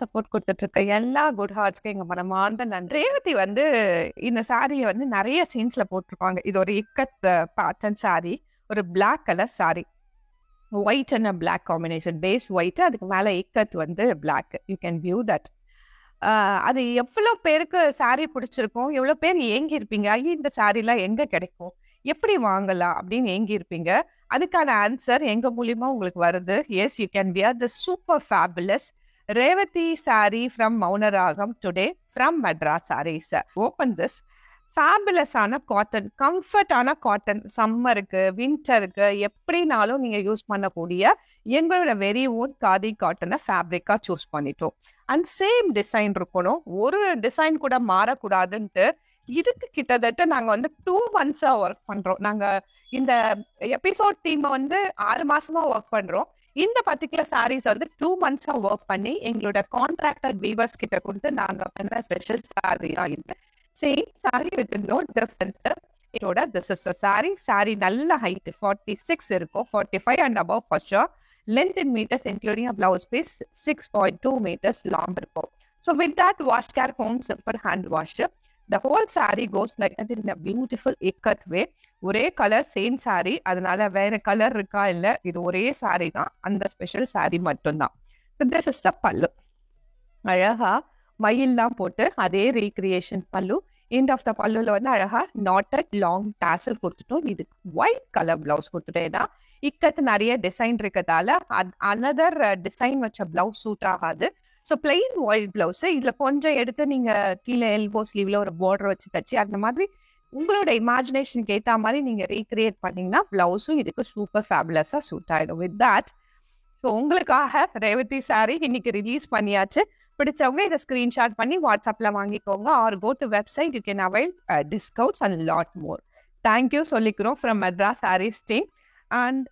Support கொடுத்துட்டு இருக்க எல்லா குட் ஹார்ட்ஸ்க்கும் எங்க மனமார்ந்த நன்றி. ரேவதி வந்து இந்த சாரியை வந்து நிறைய சீன்ஸ்ல போட்டிருப்பாங்க. இது ஒரு இக்கத் பேட்டர்ன் சாரி, ஒரு black colour sari, white and black combination, base white, அதுக்கு மேல இக்கத் வந்து black. You can view that. அது எவ்வளோ பேருக்கு சாரி பிடிச்சிருக்கும், எவ்வளோ பேர் ஏங்கி இருப்பீங்க, ஐயோ இந்த சாரிலாம் எங்க கிடைக்கும், எப்படி வாங்கலாம் அப்படின்னு ஏங்கி இருப்பீங்க. அதுக்கான ஆன்சர் எங்க மூலியமா உங்களுக்கு வருது. Yes, you can wear the super fabulous Revati saree from Maunaragam today from Madras Sarees. Open this. Fabulous ஆன காட்டன், கம்ஃபர்டான காட்டன், சம்மருக்கு வின்டருக்கு எப்படினாலும் நீங்க யூஸ் பண்ணக்கூடிய எங்களோட வெரி ஓன் காதி காட்டனை ஃபேப்ரிக்கா சூஸ் பண்ணிட்டோம். அண்ட் சேம் டிசைன் இருக்கணும், ஒரு டிசைன் கூட மாறக்கூடாதுன்ட்டு இதுக்கு கிட்டத்தட்ட நாங்க வந்து 2 months ஒர்க் பண்றோம். நாங்க இந்த எபிசோட் டீம் வந்து 6 மாசமா ஒர்க் பண்றோம். இந்த பர்டிகுலர் சாரீஸ் வந்து 2 months ஒர்க் பண்ணி எங்களோட கான்ட்ராக்டர் வீவர்ஸ் கிட்ட கொடுத்து நாங்க பண்ண ஸ்பெஷல் சாரி தான் இது. Same sari with no difference. இதோட திஸ் இஸ் சாரி. சாரி நல்ல ஹைட் 46 இருக்கும், 45 and above for sure. Length in meters including a blouse piece 6.2 meters long இருக்கும். So with that, wash care home simple hand wash. The whole saree goes like that in a beautiful ikat way. ஒரே colour same sorry, அதனால வேற colour இருக்கா இல்ல, இது ஒரே sorry தான், அந்த ஸ்பெஷல் சாரி மட்டும்தான். So this is the பல்லு. அழகா மயில்லாம் போட்டு அதே ரீக்ரியேஷன் பல்லு. எண்ட் ஆஃப் த பல்லுல வந்து அழகா நாட்டட் லாங் டாசல் கொடுத்துட்டோம். இது ஒயிட் கலர் பிளவுஸ் கொடுத்துட்டோம். ஏன்னா இக்கத்து நிறைய டிசைன் இருக்கிறதால அனதர் டிசைன் வச்ச பிளவுஸ் சூட் ஆகாது. ஸோ பிளெயின் ஒயிட் பிளவுஸ் இதுல கொஞ்சம் எடுத்து நீங்க கீழே எல்போ ஸ்லீவ்ல ஒரு பார்டர் வச்சு தச்சு அந்த மாதிரி உங்களோட இமேஜினேஷனுக்கு ஏற்ற மாதிரி நீங்க ரீக்ரியேட் பண்ணீங்கன்னா பிளவுஸும் இதுக்கு சூப்பர் ஃபேபுலஸா சூட் ஆயிடும். வித் தட், ஸோ உங்களுக்காக ரேவதி சாரி இன்னைக்கு ரிலீஸ் பண்ணியாச்சு. பிடிச்சவங்க இதை ஸ்கிரீன்ஷாட் பண்ணி வாட்ஸ்அப்ல வாங்கிக்கோங்க. Or go to website, you can avail discounts and lot more. Thank you சொல்லிக்கிறோம் from Madras Sarees team. And